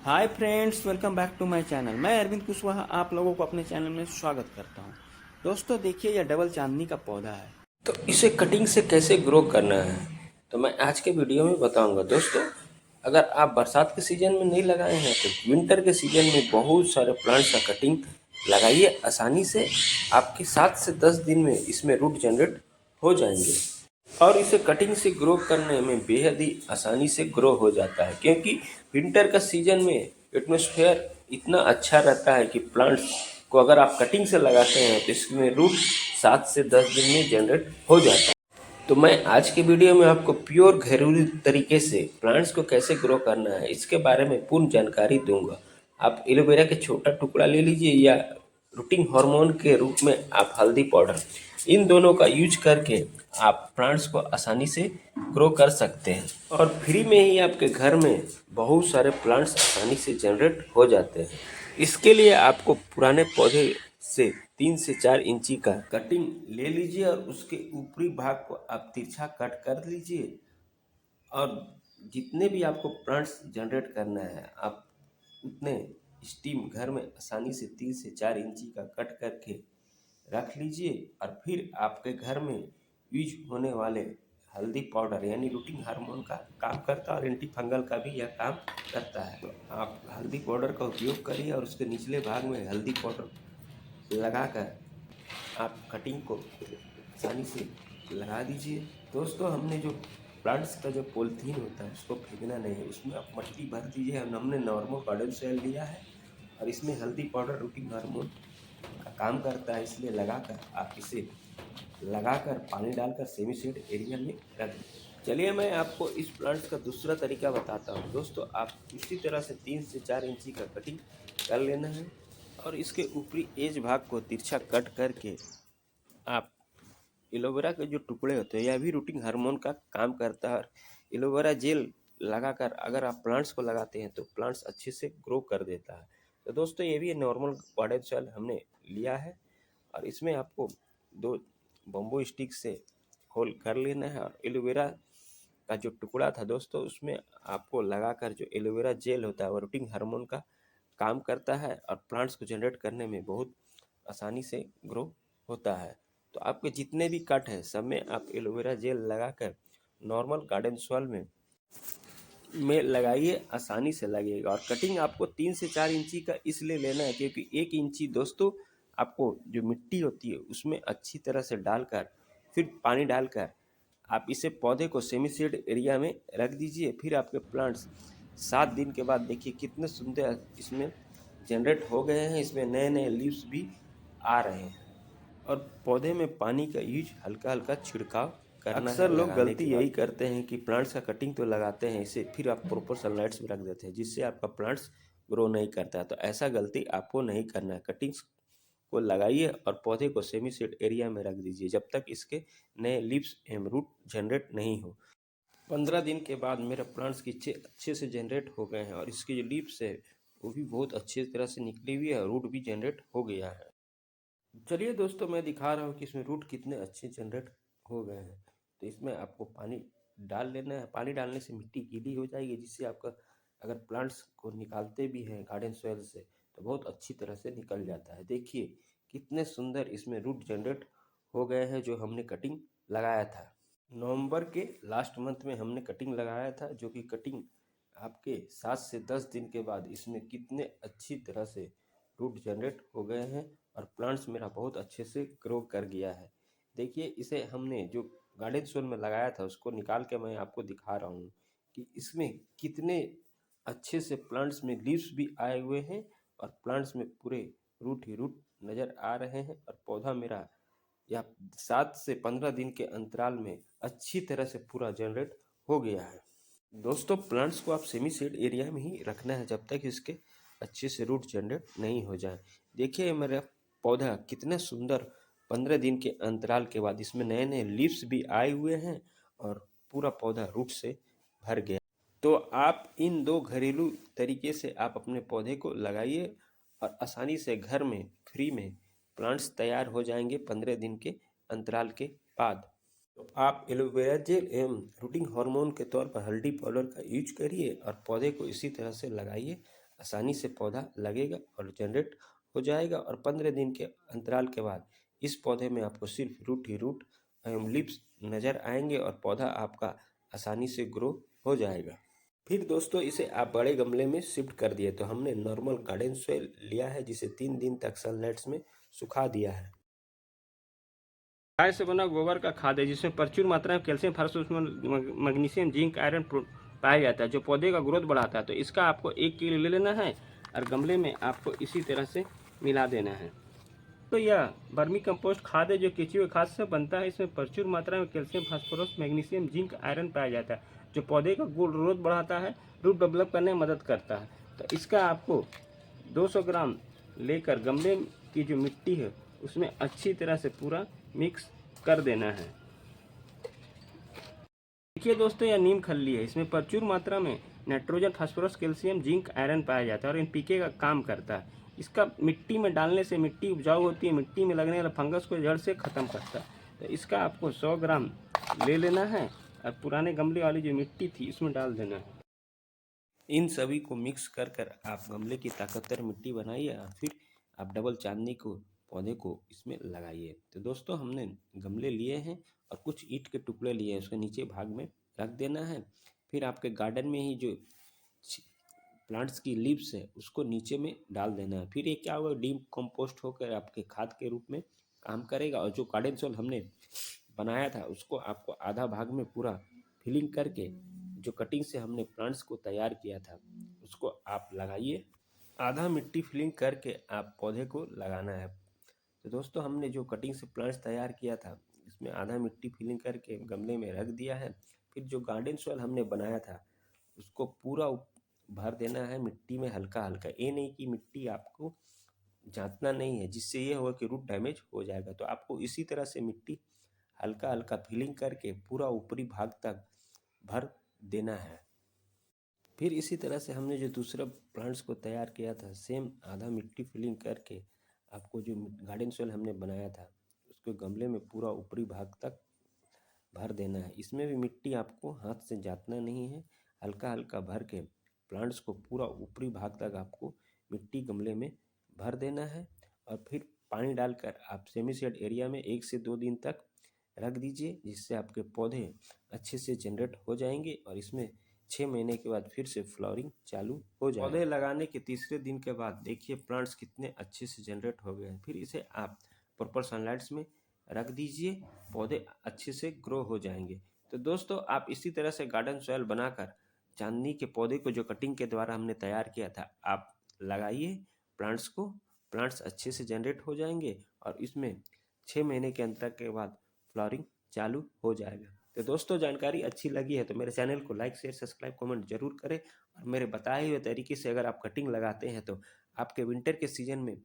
Hi friends, welcome back to my channel. मैं अरविंद कुशवाहा आप लोगों को अपने चैनल में स्वागत करता हूं। दोस्तों देखिए, यह डबल चांदनी का पौधा है। तो इसे कटिंग से कैसे ग्रो करना है तो मैं आज के वीडियो में बताऊंगा। दोस्तों, अगर आप बरसात के सीज़न में नहीं लगाए हैं तो विंटर के सीज़न में बहुत सारे प्लांट्स का कटिंग लगाइए। आसानी से आपके 7 से 10 दिन में इसमें रूट जनरेट हो जाएंगे और इसे कटिंग से ग्रो करने में बेहद ही आसानी से ग्रो हो जाता है, क्योंकि विंटर का सीज़न में एटमॉस्फेयर इतना अच्छा रहता है कि प्लांट्स को अगर आप कटिंग से लगाते हैं तो इसमें रूट 7 से 10 दिन में जनरेट हो जाता है। तो मैं आज के वीडियो में आपको प्योर घरेलू तरीके से प्लांट्स को कैसे ग्रो करना है इसके बारे में पूर्ण जानकारी दूंगा। आप एलोवेरा के छोटा टुकड़ा ले लीजिए या रूटिंग हार्मोन के रूप में आप हल्दी पाउडर, इन दोनों का यूज करके आप प्लांट्स को आसानी से ग्रो कर सकते हैं और फ्री में ही आपके घर में बहुत सारे प्लांट्स आसानी से जनरेट हो जाते हैं। इसके लिए आपको पुराने पौधे से 3 से 4 इंची का कटिंग ले लीजिए और उसके ऊपरी भाग को आप तिरछा कट कर लीजिए और जितने भी आपको प्लांट्स जनरेट करना है आप उतने स्टीम घर में आसानी से 3 से 4 इंची का कट करके रख लीजिए। और फिर आपके घर में यूज होने वाले हल्दी पाउडर यानी रूटिंग हार्मोन का काम करता है और एंटी फंगल का भी यह काम करता है। तो आप हल्दी पाउडर का उपयोग करिए और उसके निचले भाग में हल्दी पाउडर लगाकर आप कटिंग को आसानी से लगा दीजिए। दोस्तों, हमने जो प्लांट्स का जो पॉलीथीन होता है उसको फेंकना नहीं है, उसमें आप मट्टी भर दीजिए। हमने नॉर्मल गार्डन सॉइल लिया है और इसमें हल्दी पाउडर रूटिंग हार्मोन का काम करता है, इसलिए लगाकर आप इसे लगाकर पानी डालकर सेमी सीड एरिया में रख दें। चलिए मैं आपको इस प्लांट्स का दूसरा तरीका बताता हूँ। दोस्तों, आप इसी तरह से 3 से 4 इंची का कटिंग कर लेना है और इसके ऊपरी एज भाग को तिरछा कट करके आप एलोवेरा के जो टुकड़े होते हैं यह भी रूटिंग हार्मोन का काम करता है और एलोवेरा जेल लगाकर अगर आप प्लांट्स को लगाते हैं तो प्लांट्स अच्छे से ग्रो कर देता है। तो दोस्तों, ये भी नॉर्मल गार्डन सॉइल हमने लिया है और इसमें आपको 2 बम्बू स्टिक से होल कर लेना है और एलोवेरा का जो टुकड़ा था दोस्तों उसमें आपको लगाकर जो एलोवेरा जेल होता है वो रूटिंग हार्मोन का काम करता है और प्लांट्स को जनरेट करने में बहुत आसानी से ग्रो होता है। तो आपके जितने भी कट हैं सब में आप एलोवेरा जेल लगाकर नॉर्मल गार्डन सॉइल में लगाइए, आसानी से लगेगा। और कटिंग आपको 3 से 4 इंची का इसलिए लेना है क्योंकि 1 इंची दोस्तों आपको जो मिट्टी होती है उसमें अच्छी तरह से डालकर फिर पानी डालकर आप इसे पौधे को सेमी सीड एरिया में रख दीजिए। फिर आपके प्लांट्स 7 दिन के बाद देखिए कितने सुंदर इसमें जनरेट हो गए हैं। इसमें नए नए लीव्स भी आ रहे हैं और पौधे में पानी का यूज हल्का हल्का छिड़काव करना है। अक्सर लोग गलती यही करते हैं कि प्लांट्स का कटिंग तो लगाते हैं इसे फिर आप प्रॉपर सनलाइट्स में रख देते हैं जिससे आपका प्लांट्स ग्रो नहीं करता है। तो ऐसा गलती आपको नहीं करना है। कटिंग्स को लगाइए और पौधे को सेमी सीड एरिया में रख दीजिए जब तक इसके नए लीव्स एवं रूट जनरेट नहीं हो। 15 दिन के बाद मेरे प्लांट्स की अच्छे से जनरेट हो गए हैं और इसकी जो लीव्स है वो भी बहुत अच्छी तरह से निकली हुई है और रूट भी जनरेट हो गया है। चलिए दोस्तों, मैं दिखा रहा हूँ कि इसमें रूट कितने अच्छे जनरेट हो गए हैं। तो इसमें आपको पानी डाल लेना है। पानी डालने से मिट्टी गीली हो जाएगी जिससे आपका अगर प्लांट्स को निकालते भी हैं गार्डन सॉइल से तो बहुत अच्छी तरह से निकल जाता है। देखिए कितने सुंदर इसमें रूट जनरेट हो गए हैं जो हमने कटिंग लगाया था। नवंबर के लास्ट मंथ में हमने कटिंग लगाया था, जो कि कटिंग आपके 7 से 10 दिन के बाद इसमें कितने अच्छी तरह से रूट जनरेट हो गए हैं और प्लांट्स मेरा बहुत अच्छे से ग्रो कर गया है। देखिए इसे हमने जो गार्डन सोल में लगाया था उसको निकाल के मैं आपको दिखा रहा हूँ कि इसमें कितने अच्छे से प्लांट्स में लीव्स भी आए हुए हैं और प्लांट्स में पूरे रूट ही रूट नज़र आ रहे हैं और पौधा मेरा या 7 से 15 दिन के अंतराल में अच्छी तरह से पूरा जनरेट हो गया है। दोस्तों, प्लांट्स को आप सेमी सीड एरिया में ही रखना है जब तक इसके अच्छे से रूट जनरेट नहीं हो जाए। देखिए मेरा पौधा कितने सुंदर 15 दिन के अंतराल के बाद इसमें नए नए लीव्स भी आए हुए हैं और पूरा पौधा रूट से भर गया। तो आप इन 2 घरेलू तरीके से आप अपने पौधे को लगाइए और आसानी से घर में फ्री में प्लांट्स तैयार हो जाएंगे 15 दिन के अंतराल के बाद। तो आप एलोवेरा जेल एवं रूटिंग हार्मोन के तौर पर हल्दी पाउडर का यूज करिए और पौधे को इसी तरह से लगाइए। आसानी से पौधा लगेगा और जनरेट हो जाएगा। और 15 दिन के अंतराल के बाद इस पौधे में आपको सिर्फ रूट ही रूट एवं लिप्स नज़र आएंगे और पौधा आपका आसानी से ग्रो हो जाएगा। फिर दोस्तों इसे आप बड़े गमले में शिफ्ट कर दिए। तो हमने नॉर्मल गार्डन सॉइल लिया है जिसे 3 दिन तक सनलाइट्स में सुखा दिया है। गाय से बना गोबर का खाद है जिसमें प्रचुर मात्रा में calcium, phosphorus, magnesium, zinc, iron पाया जाता है जो पौधे का ग्रोथ बढ़ाता है। तो इसका आपको 1 किलो ले लेना है और गमले में आपको इसी तरह से मिला देना है। तो यह वर्मी कंपोस्ट खाद है जो केंचुए खाद से बनता है। इसमें प्रचुर मात्रा में calcium, phosphorus, magnesium, zinc, iron पाया जाता है जो पौधे का ग्रोथ बढ़ाता है, रूट डेवलप करने में मदद करता है। तो इसका आपको 200 ग्राम लेकर गमले की जो मिट्टी है उसमें अच्छी तरह से पूरा मिक्स कर देना है। देखिए दोस्तों यह नीम खल्ली है, इसमें प्रचुर मात्रा में nitrogen, phosphorus, calcium, zinc, iron पाया जाता है और एनपीके का काम करता है। इसका मिट्टी में डालने से मिट्टी उपजाऊ होती है, मिट्टी में लगने वाला फंगस को जड़ से ख़त्म करता है। तो इसका आपको 100 ग्राम ले लेना है और पुराने गमले वाली जो मिट्टी थी इसमें डाल देना है। इन सभी को मिक्स कर कर आप गमले की ताकतवर मिट्टी बनाइए और फिर आप डबल चांदनी को पौधे को इसमें लगाइए। तो दोस्तों हमने गमले लिए हैं और कुछ ईंट के टुकड़े लिए हैं, उसके नीचे भाग में रख देना है। फिर आपके गार्डन में ही जो प्लांट्स की लीव्स है उसको नीचे में डाल देना है। फिर ये क्या होगा, डीकम्पोस्ट होकर आपके खाद के रूप में काम करेगा। और जो गार्डन सॉइल हमने बनाया था उसको आपको आधा भाग में पूरा फिलिंग करके जो कटिंग से हमने प्लांट्स को तैयार किया था उसको आप लगाइए। आधा मिट्टी फिलिंग करके आप पौधे को लगाना है। तो दोस्तों हमने जो कटिंग से प्लांट्स तैयार किया था इसमें आधा मिट्टी फिलिंग करके गमले में रख दिया है। फिर जो गार्डन सॉइल हमने बनाया था उसको पूरा भर देना है मिट्टी में हल्का हल्का। ये नहीं कि मिट्टी आपको जांचना नहीं है जिससे ये होगा कि रूट डैमेज हो जाएगा। तो आपको इसी तरह से मिट्टी हल्का हल्का फिलिंग करके पूरा ऊपरी भाग तक भर देना है। फिर इसी तरह से हमने जो दूसरा प्लांट्स को तैयार किया था सेम आधा मिट्टी फिलिंग करके आपको जो गार्डन सॉइल हमने बनाया था उसको गमले में पूरा ऊपरी भाग तक भर देना है। इसमें भी मिट्टी आपको हाथ से जातना नहीं है, हल्का हल्का भर के प्लांट्स को पूरा ऊपरी भाग तक आपको मिट्टी गमले में भर देना है। और फिर पानी डालकर आप सेमी शेड एरिया में 1 से 2 दिन तक रख दीजिए जिससे आपके पौधे अच्छे से जनरेट हो जाएंगे और इसमें 6 महीने के बाद फिर से फ्लावरिंग चालू हो जाएगा। पौधे लगाने के तीसरे दिन के बाद देखिए प्लांट्स कितने अच्छे से जनरेट हो गए हैं। फिर इसे आप प्रॉपर सनलाइट्स में रख दीजिए, पौधे अच्छे से ग्रो हो जाएंगे। तो दोस्तों आप इसी तरह से गार्डन सॉइल बनाकर चांदनी के पौधे को जो कटिंग के द्वारा हमने तैयार किया था आप लगाइए प्लांट्स को, प्लांट्स अच्छे से जनरेट हो जाएंगे और इसमें 6 महीने के अंतर के बाद फ्लावरिंग चालू हो जाएगा। तो दोस्तों जानकारी अच्छी लगी है तो मेरे चैनल को लाइक, शेयर, सब्सक्राइब, कमेंट जरूर करें। और मेरे बताए हुए तरीके से अगर आप कटिंग लगाते हैं तो आपके विंटर के सीजन में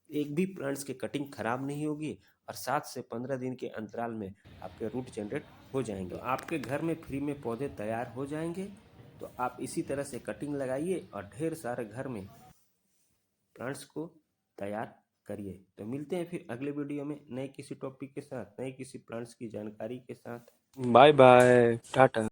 एक भी प्लांट्स की कटिंग खराब नहीं होगी और 7 से 15 दिन के अंतराल में आपके रूट जनरेट हो जाएंगे। तो आपके घर में फ्री में पौधे तैयार हो जाएंगे। तो आप इसी तरह से कटिंग लगाइए और ढेर सारे घर में प्लांट्स को तैयार करिए। तो मिलते हैं फिर अगले वीडियो में नए किसी टॉपिक के साथ, नए किसी प्लांट्स की जानकारी के साथ। Bye bye, Tata.